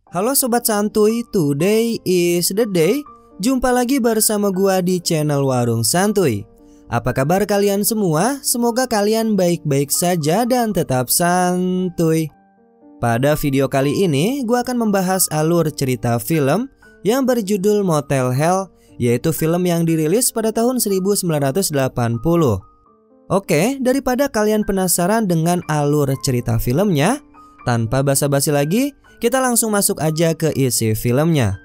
Halo Sobat Santuy, today is the day. Jumpa lagi bersama gua di channel Warung Santuy. Apa kabar kalian semua? Semoga kalian baik-baik saja dan tetap santuy. Pada video kali ini, gua akan membahas alur cerita film yang berjudul Motel Hell, yaitu film yang dirilis pada tahun 1980. Oke, daripada kalian penasaran dengan alur cerita filmnya, tanpa basa-basi lagi, kita langsung masuk aja ke isi filmnya.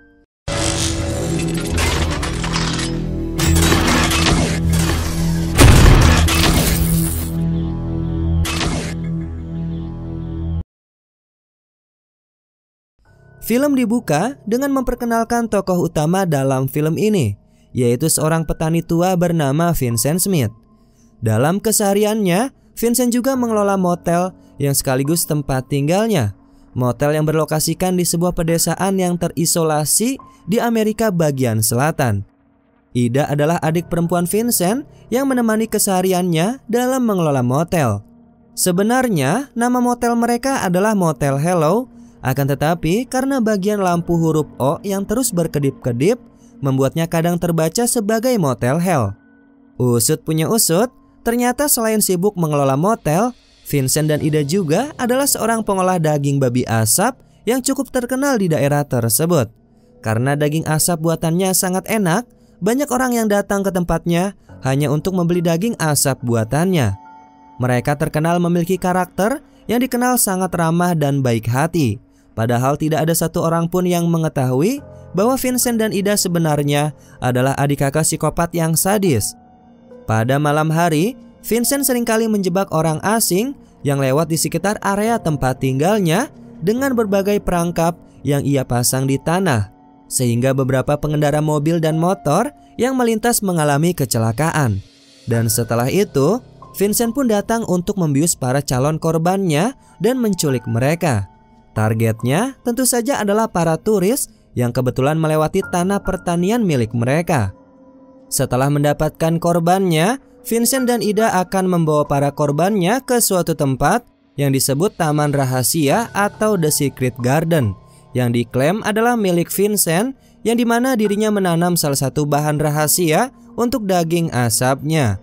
Film dibuka dengan memperkenalkan tokoh utama dalam film ini, yaitu seorang petani tua bernama Vincent Smith. Dalam kesehariannya, Vincent juga mengelola motel yang sekaligus tempat tinggalnya. Motel yang berlokasikan di sebuah pedesaan yang terisolasi di Amerika bagian selatan. Ida adalah adik perempuan Vincent yang menemani kesehariannya dalam mengelola motel. Sebenarnya nama motel mereka adalah Motel Hello, akan tetapi karena bagian lampu huruf O yang terus berkedip-kedip membuatnya kadang terbaca sebagai Motel Hell. Usut punya usut, ternyata selain sibuk mengelola motel, Vincent dan Ida juga adalah seorang pengolah daging babi asap yang cukup terkenal di daerah tersebut. Karena daging asap buatannya sangat enak, banyak orang yang datang ke tempatnya hanya untuk membeli daging asap buatannya. Mereka terkenal memiliki karakter yang dikenal sangat ramah dan baik hati. Padahal tidak ada satu orang pun yang mengetahui bahwa Vincent dan Ida sebenarnya adalah adik kakak psikopat yang sadis. Pada malam hari, Vincent seringkali menjebak orang asing yang lewat di sekitar area tempat tinggalnya dengan berbagai perangkap yang ia pasang di tanah, sehingga beberapa pengendara mobil dan motor yang melintas mengalami kecelakaan. Dan setelah itu, Vincent pun datang untuk membius para calon korbannya dan menculik mereka. Targetnya tentu saja adalah para turis yang kebetulan melewati tanah pertanian milik mereka. Setelah mendapatkan korbannya, Vincent dan Ida akan membawa para korbannya ke suatu tempat yang disebut Taman Rahasia atau The Secret Garden, yang diklaim adalah milik Vincent, yang dimana dirinya menanam salah satu bahan rahasia untuk daging asapnya.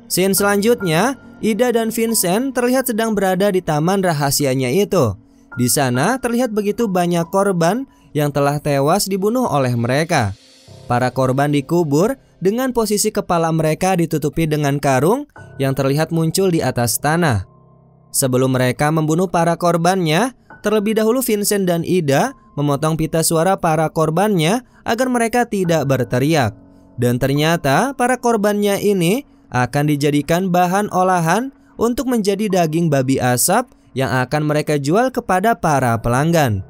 Scene selanjutnya, Ida dan Vincent terlihat sedang berada di taman rahasianya itu. Di sana terlihat begitu banyak korban yang telah tewas dibunuh oleh mereka. Para korban dikubur dengan posisi kepala mereka ditutupi dengan karung yang terlihat muncul di atas tanah. Sebelum mereka membunuh para korbannya, terlebih dahulu Vincent dan Ida memotong pita suara para korbannya agar mereka tidak berteriak. Dan ternyata para korbannya ini akan dijadikan bahan olahan untuk menjadi daging babi asap yang akan mereka jual kepada para pelanggan.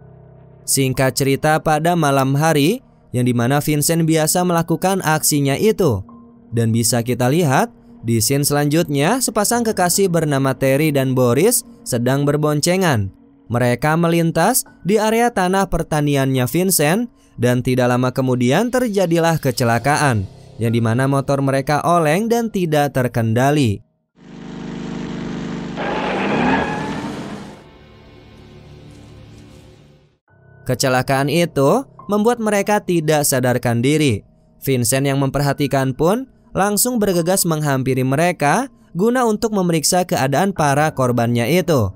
Singkat cerita, pada malam hari, yang dimana Vincent biasa melakukan aksinya itu. Dan bisa kita lihat di scene selanjutnya, sepasang kekasih bernama Terry dan Boris sedang berboncengan. Mereka melintas di area tanah pertaniannya Vincent, dan tidak lama kemudian terjadilah kecelakaan, yang dimana motor mereka oleng dan tidak terkendali. Kecelakaan itu membuat mereka tidak sadarkan diri. Vincent yang memperhatikan pun langsung bergegas menghampiri mereka guna untuk memeriksa keadaan para korbannya itu.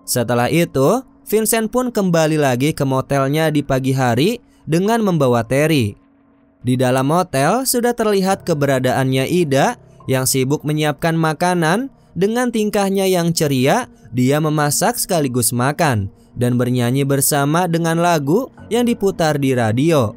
Setelah itu, Vincent pun kembali lagi ke motelnya di pagi hari dengan membawa Terry. Di dalam motel sudah terlihat keberadaannya Ida yang sibuk menyiapkan makanan. Dengan tingkahnya yang ceria, dia memasak sekaligus makan dan bernyanyi bersama dengan lagu yang diputar di radio.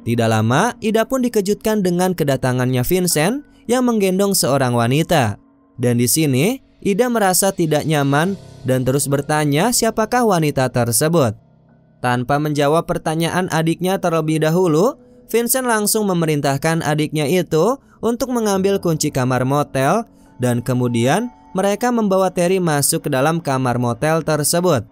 Tidak lama, Ida pun dikejutkan dengan kedatangannya Vincent yang menggendong seorang wanita. Dan di sini, Ida merasa tidak nyaman dan terus bertanya siapakah wanita tersebut. Tanpa menjawab pertanyaan adiknya terlebih dahulu, Vincent langsung memerintahkan adiknya itu untuk mengambil kunci kamar motel, dan kemudian mereka membawa Terry masuk ke dalam kamar motel tersebut.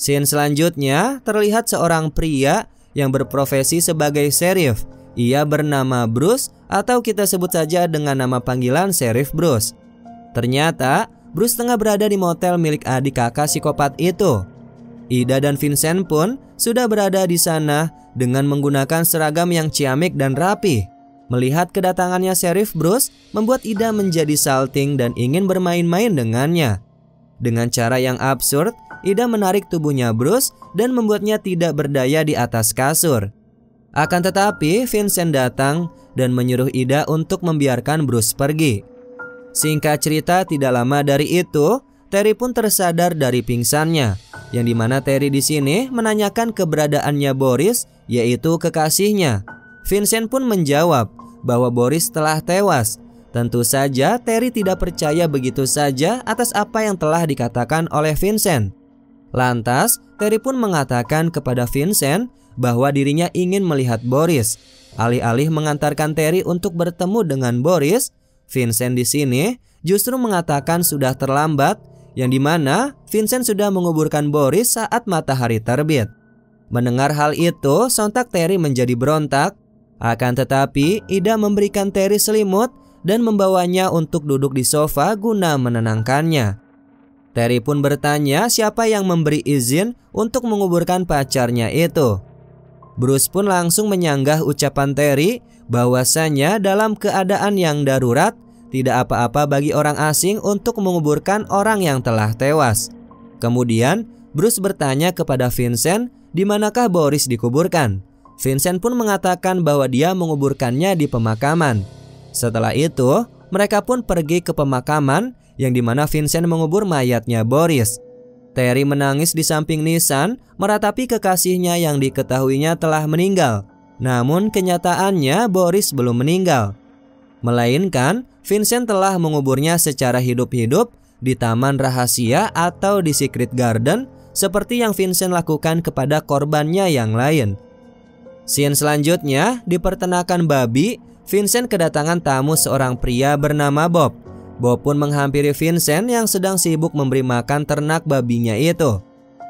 Scene selanjutnya terlihat seorang pria yang berprofesi sebagai sheriff. Ia bernama Bruce, atau kita sebut saja dengan nama panggilan Sheriff Bruce. Ternyata Bruce tengah berada di motel milik adik kakak psikopat itu. Ida dan Vincent pun sudah berada di sana dengan menggunakan seragam yang ciamik dan rapi. Melihat kedatangannya Sheriff Bruce membuat Ida menjadi salting dan ingin bermain-main dengannya. Dengan cara yang absurd, Ida menarik tubuhnya Bruce dan membuatnya tidak berdaya di atas kasur. Akan tetapi Vincent datang dan menyuruh Ida untuk membiarkan Bruce pergi. Singkat cerita, tidak lama dari itu Terry pun tersadar dari pingsannya, yang dimana Terry di sini menanyakan keberadaannya Boris, yaitu kekasihnya. Vincent pun menjawab bahwa Boris telah tewas. Tentu saja Terry tidak percaya begitu saja atas apa yang telah dikatakan oleh Vincent. Lantas Terry pun mengatakan kepada Vincent bahwa dirinya ingin melihat Boris. Alih-alih mengantarkan Terry untuk bertemu dengan Boris, Vincent di sini justru mengatakan sudah terlambat, yang dimana Vincent sudah menguburkan Boris saat matahari terbit. Mendengar hal itu, sontak Terry menjadi berontak. Akan tetapi Ida memberikan Terry selimut dan membawanya untuk duduk di sofa guna menenangkannya. Terry pun bertanya siapa yang memberi izin untuk menguburkan pacarnya itu. Bruce pun langsung menyanggah ucapan Terry bahwasanya dalam keadaan yang darurat tidak apa-apa bagi orang asing untuk menguburkan orang yang telah tewas. Kemudian Bruce bertanya kepada Vincent di manakah Boris dikuburkan. Vincent pun mengatakan bahwa dia menguburkannya di pemakaman. Setelah itu, mereka pun pergi ke pemakaman yang dimana Vincent mengubur mayatnya Boris. Terry menangis di samping Nissan meratapi kekasihnya yang diketahuinya telah meninggal. Namun kenyataannya Boris belum meninggal, melainkan Vincent telah menguburnya secara hidup-hidup di taman rahasia atau di Secret Garden seperti yang Vincent lakukan kepada korbannya yang lain. Scene selanjutnya di peternakan babi, Vincent kedatangan tamu seorang pria bernama Bob. Bob pun menghampiri Vincent yang sedang sibuk memberi makan ternak babinya itu.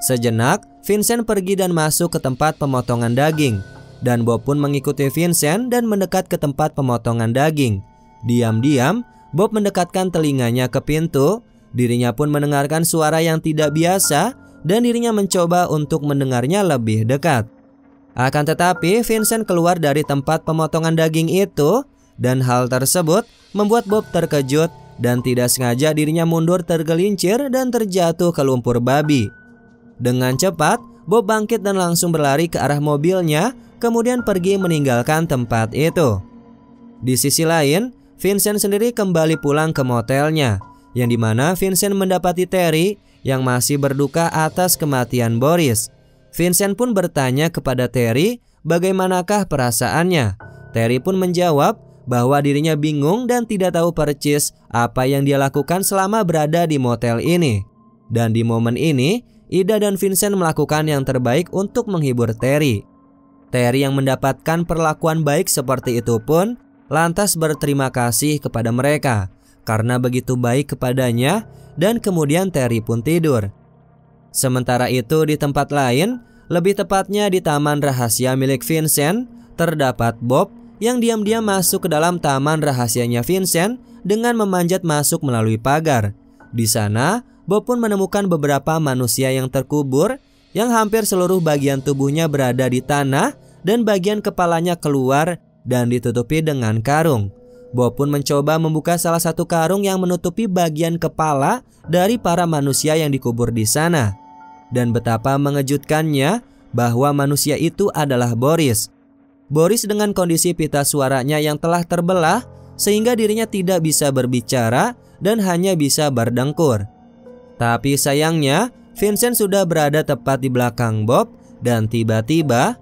Sejenak, Vincent pergi dan masuk ke tempat pemotongan daging. Dan Bob pun mengikuti Vincent dan mendekat ke tempat pemotongan daging. Diam-diam, Bob mendekatkan telinganya ke pintu. Dirinya pun mendengarkan suara yang tidak biasa dan dirinya mencoba untuk mendengarnya lebih dekat. Akan tetapi Vincent keluar dari tempat pemotongan daging itu dan hal tersebut membuat Bob terkejut dan tidak sengaja dirinya mundur tergelincir dan terjatuh ke lumpur babi. Dengan cepat Bob bangkit dan langsung berlari ke arah mobilnya, kemudian pergi meninggalkan tempat itu. Di sisi lain, Vincent sendiri kembali pulang ke motelnya, yang dimana Vincent mendapati Terry yang masih berduka atas kematian Boris. Vincent pun bertanya kepada Terry bagaimanakah perasaannya. Terry pun menjawab bahwa dirinya bingung dan tidak tahu percis apa yang dia lakukan selama berada di motel ini. Dan di momen ini, Ida dan Vincent melakukan yang terbaik untuk menghibur Terry. Terry yang mendapatkan perlakuan baik seperti itu pun lantas berterima kasih kepada mereka karena begitu baik kepadanya, dan kemudian Terry pun tidur. Sementara itu di tempat lain, lebih tepatnya di taman rahasia milik Vincent, terdapat Bob yang diam-diam masuk ke dalam taman rahasianya Vincent dengan memanjat masuk melalui pagar. Di sana, Bob pun menemukan beberapa manusia yang terkubur, yang hampir seluruh bagian tubuhnya berada di tanah dan bagian kepalanya keluar dan ditutupi dengan karung. Bob pun mencoba membuka salah satu karung yang menutupi bagian kepala dari para manusia yang dikubur di sana. Dan betapa mengejutkannya bahwa manusia itu adalah Boris. Boris dengan kondisi pita suaranya yang telah terbelah sehingga dirinya tidak bisa berbicara dan hanya bisa berdengkur. Tapi sayangnya Vincent sudah berada tepat di belakang Bob dan tiba-tiba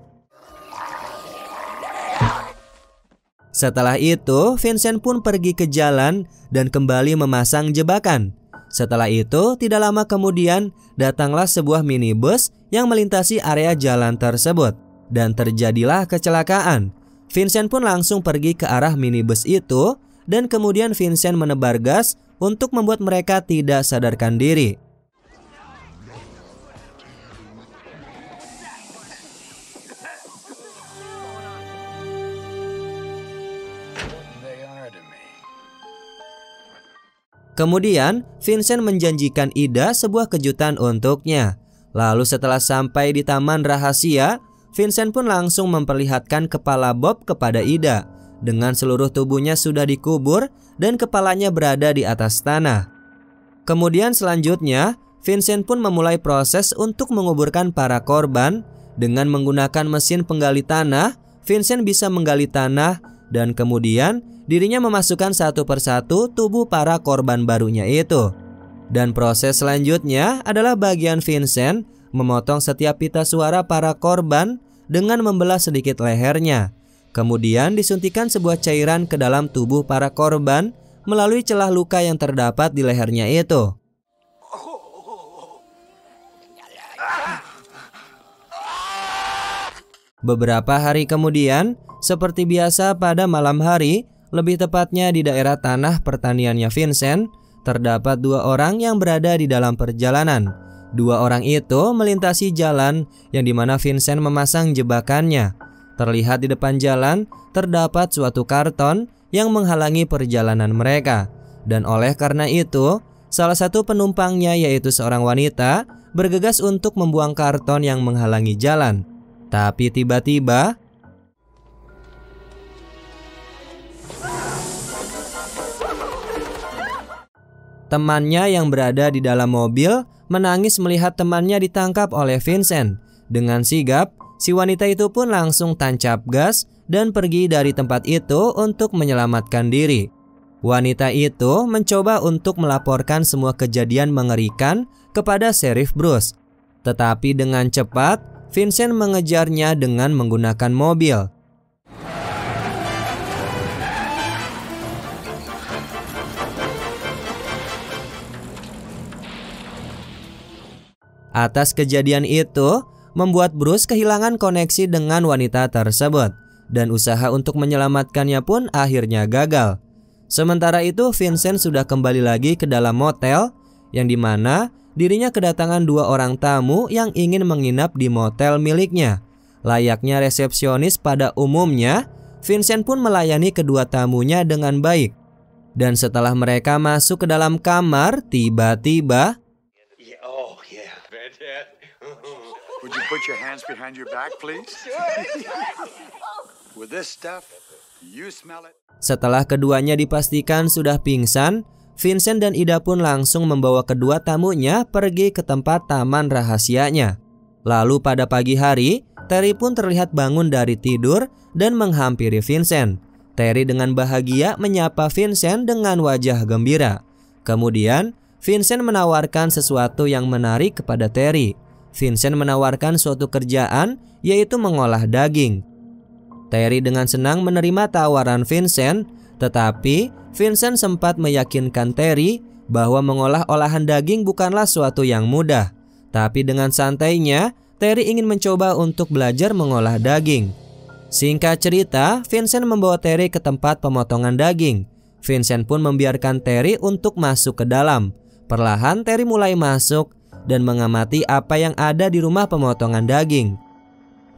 setelah itu Vincent pun pergi ke jalan dan kembali memasang jebakan. Setelah itu, tidak lama kemudian datanglah sebuah minibus yang melintasi area jalan tersebut dan terjadilah kecelakaan. Vincent pun langsung pergi ke arah minibus itu dan kemudian Vincent menebar gas untuk membuat mereka tidak sadarkan diri. Kemudian, Vincent menjanjikan Ida sebuah kejutan untuknya. Lalu setelah sampai di taman rahasia, Vincent pun langsung memperlihatkan kepala Bob kepada Ida. Dengan seluruh tubuhnya sudah dikubur dan kepalanya berada di atas tanah. Kemudian selanjutnya, Vincent pun memulai proses untuk menguburkan para korban. Dengan menggunakan mesin penggali tanah, Vincent bisa menggali tanah dan kemudian dirinya memasukkan satu persatu tubuh para korban barunya itu. Dan proses selanjutnya adalah bagian Vincent memotong setiap pita suara para korban dengan membelah sedikit lehernya. Kemudian disuntikan sebuah cairan ke dalam tubuh para korban melalui celah luka yang terdapat di lehernya itu. Beberapa hari kemudian, seperti biasa pada malam hari, lebih tepatnya di daerah tanah pertaniannya Vincent, terdapat dua orang yang berada di dalam perjalanan. Dua orang itu melintasi jalan yang dimana Vincent memasang jebakannya. Terlihat di depan jalan terdapat suatu karton yang menghalangi perjalanan mereka. Dan oleh karena itu, salah satu penumpangnya yaitu seorang wanita bergegas untuk membuang karton yang menghalangi jalan. Tapi tiba-tiba temannya yang berada di dalam mobil menangis melihat temannya ditangkap oleh Vincent. Dengan sigap, si wanita itu pun langsung tancap gas dan pergi dari tempat itu untuk menyelamatkan diri. Wanita itu mencoba untuk melaporkan semua kejadian mengerikan kepada Sheriff Bruce. Tetapi dengan cepat, Vincent mengejarnya dengan menggunakan mobil. Atas kejadian itu, membuat Bruce kehilangan koneksi dengan wanita tersebut, dan usaha untuk menyelamatkannya pun akhirnya gagal. Sementara itu, Vincent sudah kembali lagi ke dalam motel, yang dimana dirinya kedatangan dua orang tamu yang ingin menginap di motel miliknya. Layaknya resepsionis pada umumnya, Vincent pun melayani kedua tamunya dengan baik. Dan setelah mereka masuk ke dalam kamar, tiba-tiba Would you put your hands behind your back, please? With this stuff, you smell it. Setelah keduanya dipastikan sudah pingsan, Vincent dan Ida pun langsung membawa kedua tamunya pergi ke tempat taman rahasianya. Lalu pada pagi hari, Terry pun terlihat bangun dari tidur dan menghampiri Vincent. Terry dengan bahagia menyapa Vincent dengan wajah gembira. Kemudian, Vincent menawarkan sesuatu yang menarik kepada Terry. Vincent menawarkan suatu kerjaan, yaitu mengolah daging. Terry dengan senang menerima tawaran Vincent, tetapi Vincent sempat meyakinkan Terry bahwa mengolah olahan daging bukanlah suatu yang mudah. Tapi dengan santainya, Terry ingin mencoba untuk belajar mengolah daging. Singkat cerita, Vincent membawa Terry ke tempat pemotongan daging. Vincent pun membiarkan Terry untuk masuk ke dalam. Perlahan Terry mulai masuk dan mengamati apa yang ada di rumah pemotongan daging.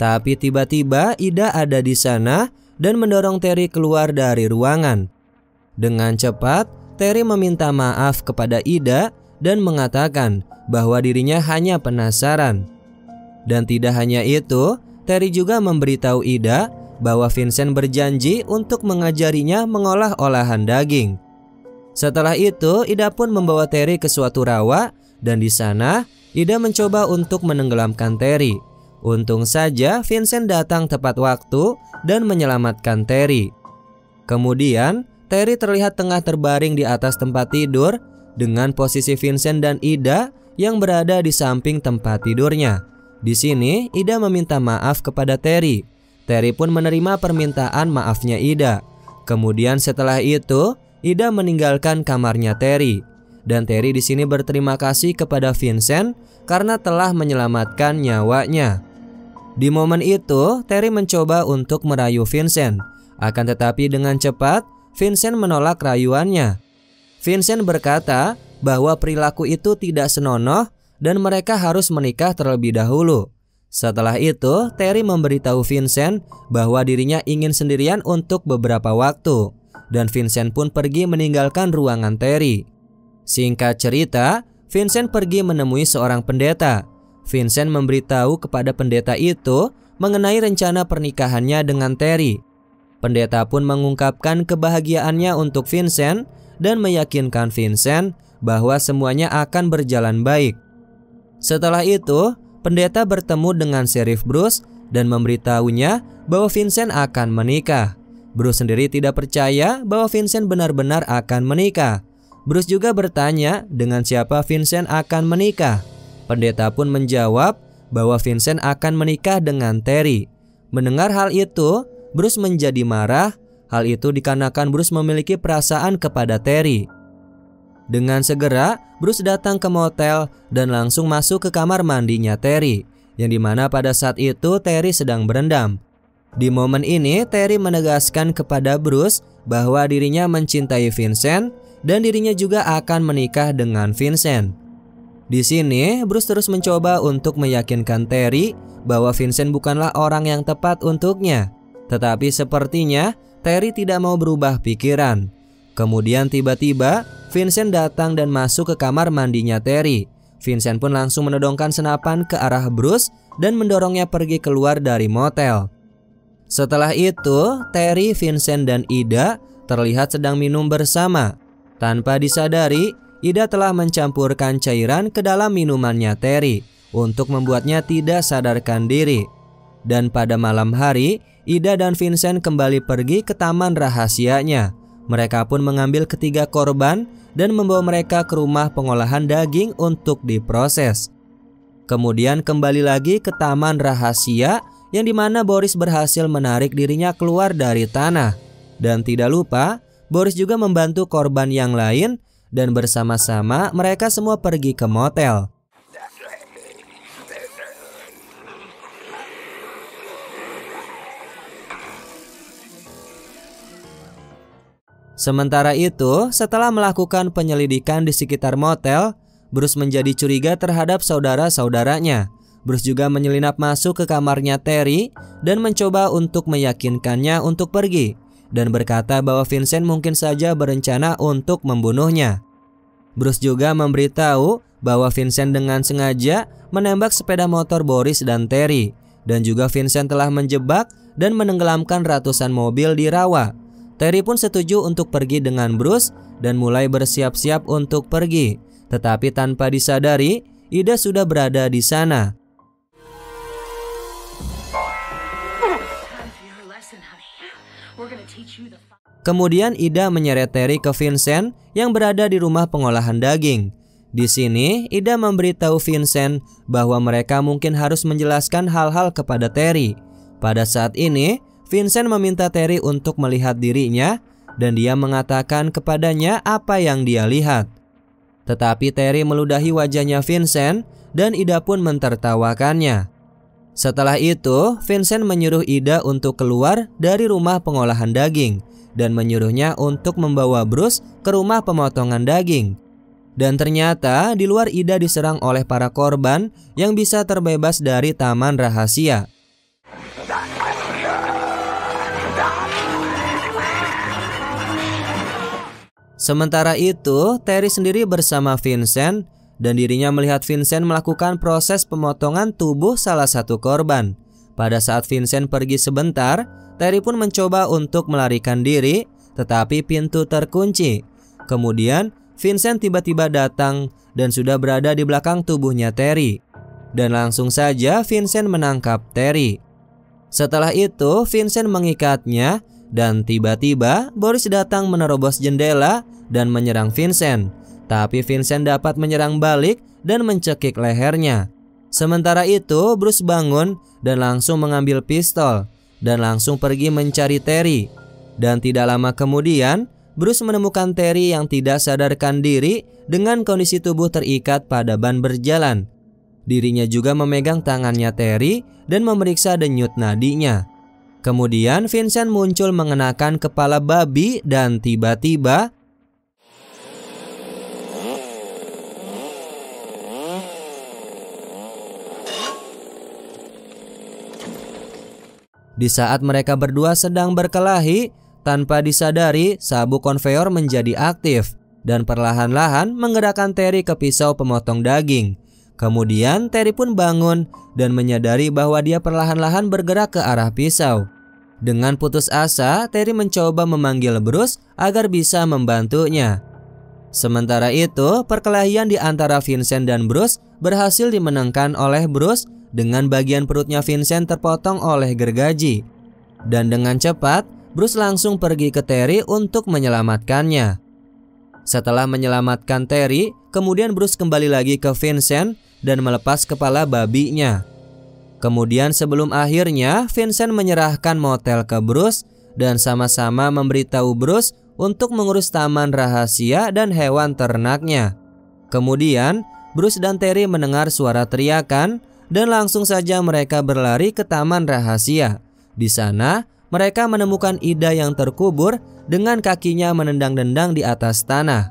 Tapi tiba-tiba Ida ada di sana dan mendorong Terry keluar dari ruangan. Dengan cepat, Terry meminta maaf kepada Ida dan mengatakan bahwa dirinya hanya penasaran. Dan tidak hanya itu, Terry juga memberitahu Ida bahwa Vincent berjanji untuk mengajarinya mengolah olahan daging. Setelah itu, Ida pun membawa Terry ke suatu rawa. Dan di sana, Ida mencoba untuk menenggelamkan Terry. Untung saja Vincent datang tepat waktu dan menyelamatkan Terry. Kemudian, Terry terlihat tengah terbaring di atas tempat tidur dengan posisi Vincent dan Ida yang berada di samping tempat tidurnya. Di sini, Ida meminta maaf kepada Terry. Terry pun menerima permintaan maafnya Ida. Kemudian setelah itu, Ida meninggalkan kamarnya Terry. Dan Terry di sini berterima kasih kepada Vincent karena telah menyelamatkan nyawanya. Di momen itu, Terry mencoba untuk merayu Vincent. Akan tetapi dengan cepat, Vincent menolak rayuannya. Vincent berkata bahwa perilaku itu tidak senonoh dan mereka harus menikah terlebih dahulu. Setelah itu, Terry memberitahu Vincent bahwa dirinya ingin sendirian untuk beberapa waktu. Dan Vincent pun pergi meninggalkan ruangan Terry. Singkat cerita, Vincent pergi menemui seorang pendeta. Vincent memberitahu kepada pendeta itu mengenai rencana pernikahannya dengan Terry. Pendeta pun mengungkapkan kebahagiaannya untuk Vincent dan meyakinkan Vincent bahwa semuanya akan berjalan baik. Setelah itu, pendeta bertemu dengan Sheriff Bruce dan memberitahunya bahwa Vincent akan menikah. Bruce sendiri tidak percaya bahwa Vincent benar-benar akan menikah. Bruce juga bertanya dengan siapa Vincent akan menikah. Pendeta pun menjawab bahwa Vincent akan menikah dengan Terry. Mendengar hal itu, Bruce menjadi marah. Hal itu dikarenakan Bruce memiliki perasaan kepada Terry. Dengan segera, Bruce datang ke motel dan langsung masuk ke kamar mandinya Terry, yang dimana pada saat itu Terry sedang berendam. Di momen ini, Terry menegaskan kepada Bruce bahwa dirinya mencintai Vincent dan dirinya juga akan menikah dengan Vincent. Di sini, Bruce terus mencoba untuk meyakinkan Terry bahwa Vincent bukanlah orang yang tepat untuknya. Tetapi sepertinya Terry tidak mau berubah pikiran. Kemudian tiba-tiba Vincent datang dan masuk ke kamar mandinya Terry. Vincent pun langsung menodongkan senapan ke arah Bruce dan mendorongnya pergi keluar dari motel. Setelah itu, Terry, Vincent, dan Ida terlihat sedang minum bersama. Tanpa disadari, Ida telah mencampurkan cairan ke dalam minumannya Terry untuk membuatnya tidak sadarkan diri. Dan pada malam hari, Ida dan Vincent kembali pergi ke taman rahasianya. Mereka pun mengambil ketiga korban dan membawa mereka ke rumah pengolahan daging untuk diproses. Kemudian kembali lagi ke taman rahasia yang dimana Boris berhasil menarik dirinya keluar dari tanah. Dan tidak lupa, Boris juga membantu korban yang lain dan bersama-sama mereka semua pergi ke motel. Sementara itu, setelah melakukan penyelidikan di sekitar motel, Bruce menjadi curiga terhadap saudara-saudaranya. Bruce juga menyelinap masuk ke kamarnya Terry dan mencoba untuk meyakinkannya untuk pergi, dan berkata bahwa Vincent mungkin saja berencana untuk membunuhnya. Bruce juga memberitahu bahwa Vincent dengan sengaja menembak sepeda motor Boris dan Terry, dan juga Vincent telah menjebak dan menenggelamkan ratusan mobil di rawa. Terry pun setuju untuk pergi dengan Bruce dan mulai bersiap-siap untuk pergi. Tetapi tanpa disadari, Ida sudah berada di sana. Kemudian Ida menyeret Terry ke Vincent yang berada di rumah pengolahan daging. Di sini, Ida memberitahu Vincent bahwa mereka mungkin harus menjelaskan hal-hal kepada Terry. Pada saat ini, Vincent meminta Terry untuk melihat dirinya dan dia mengatakan kepadanya apa yang dia lihat. Tetapi Terry meludahi wajahnya Vincent dan Ida pun mentertawakannya. Setelah itu, Vincent menyuruh Ida untuk keluar dari rumah pengolahan daging dan menyuruhnya untuk membawa Bruce ke rumah pemotongan daging. Dan ternyata di luar Ida diserang oleh para korban yang bisa terbebas dari taman rahasia. Sementara itu, Terry sendiri bersama Vincent dan dirinya melihat Vincent melakukan proses pemotongan tubuh salah satu korban. Pada saat Vincent pergi sebentar, Terry pun mencoba untuk melarikan diri, tetapi pintu terkunci. Kemudian, Vincent tiba-tiba datang dan sudah berada di belakang tubuhnya Terry. Dan langsung saja Vincent menangkap Terry. Setelah itu, Vincent mengikatnya dan tiba-tiba Boris datang menerobos jendela dan menyerang Vincent. Tapi Vincent dapat menyerang balik dan mencekik lehernya. Sementara itu, Bruce bangun dan langsung mengambil pistol dan langsung pergi mencari Terry. Dan tidak lama kemudian, Bruce menemukan Terry yang tidak sadarkan diri dengan kondisi tubuh terikat pada ban berjalan. Dirinya juga memegang tangannya Terry dan memeriksa denyut nadinya. Kemudian Vincent muncul mengenakan kepala babi dan tiba-tiba di saat mereka berdua sedang berkelahi, tanpa disadari sabuk konveyor menjadi aktif dan perlahan-lahan menggerakkan Terry ke pisau pemotong daging. Kemudian Terry pun bangun dan menyadari bahwa dia perlahan-lahan bergerak ke arah pisau. Dengan putus asa, Terry mencoba memanggil Bruce agar bisa membantunya. Sementara itu, perkelahian di antara Vincent dan Bruce berhasil dimenangkan oleh Bruce dengan bagian perutnya Vincent terpotong oleh gergaji. Dan dengan cepat, Bruce langsung pergi ke Terry untuk menyelamatkannya. Setelah menyelamatkan Terry, kemudian Bruce kembali lagi ke Vincent dan melepas kepala babinya. Kemudian sebelum akhirnya Vincent menyerahkan motel ke Bruce dan sama-sama memberitahu Bruce untuk mengurus taman rahasia dan hewan ternaknya. Kemudian Bruce dan Terry mendengar suara teriakan dan langsung saja mereka berlari ke taman rahasia. Di sana mereka menemukan Ida yang terkubur dengan kakinya menendang-dendang di atas tanah.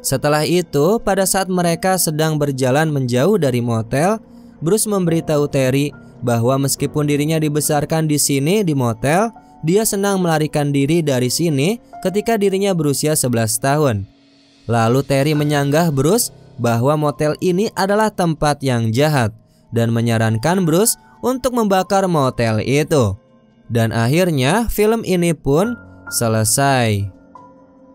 Setelah itu, pada saat mereka sedang berjalan menjauh dari motel, Bruce memberitahu Terry bahwa meskipun dirinya dibesarkan di sini di motel, dia senang melarikan diri dari sini ketika dirinya berusia 11 tahun. Lalu Terry menyanggah Bruce bahwa motel ini adalah tempat yang jahat dan menyarankan Bruce untuk membakar motel itu. Dan akhirnya film ini pun selesai.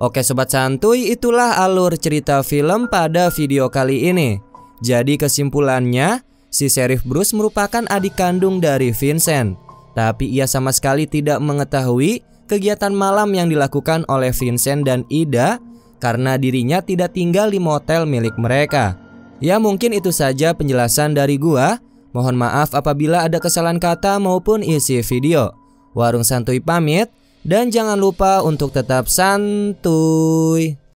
Oke sobat santuy, itulah alur cerita film pada video kali ini. Jadi kesimpulannya, si Sheriff Bruce merupakan adik kandung dari Vincent. Tapi ia sama sekali tidak mengetahui kegiatan malam yang dilakukan oleh Vincent dan Ida karena dirinya tidak tinggal di motel milik mereka. Ya mungkin itu saja penjelasan dari gua. Mohon maaf apabila ada kesalahan kata maupun isi video. Warung Santuy pamit. Dan jangan lupa untuk tetap santuy.